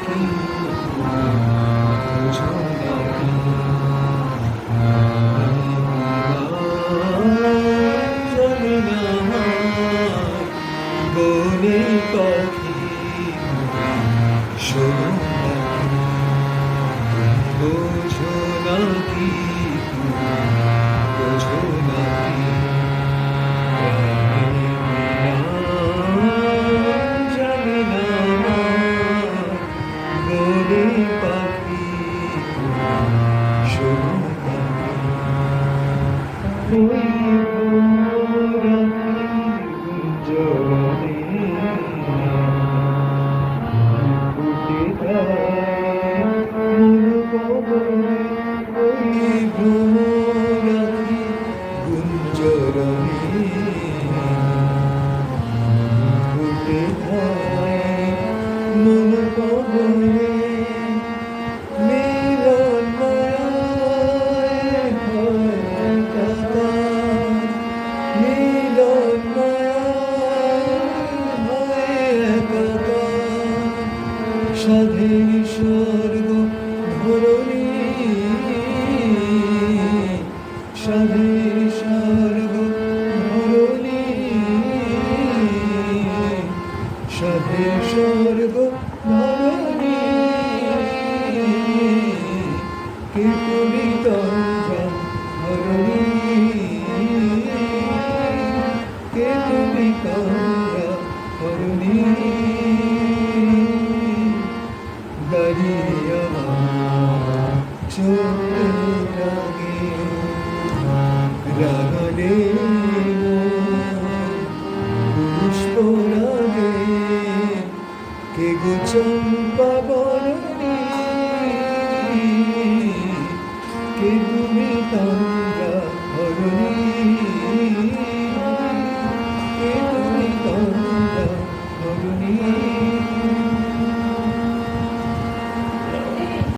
কি বোঝো নাকি জানি না বনে পাখি শোনো নাকি বোঝো নাকি বোঝো নাকি জানি না বনে পাখি শোনো নাকি ওই সাধের স্বর্গ ধরণী সাধের স্বর্গ ধরণী সাধের স্বর্গ ধরণী কে কবিতা ধরণী কে কবিতা ধরণী দাঁড়িয়ে আমার চোখের আগে রাগালে পুষ্প রাগে কে গো চম্পা বরণী কে তুমি তন্দ্রা হরণী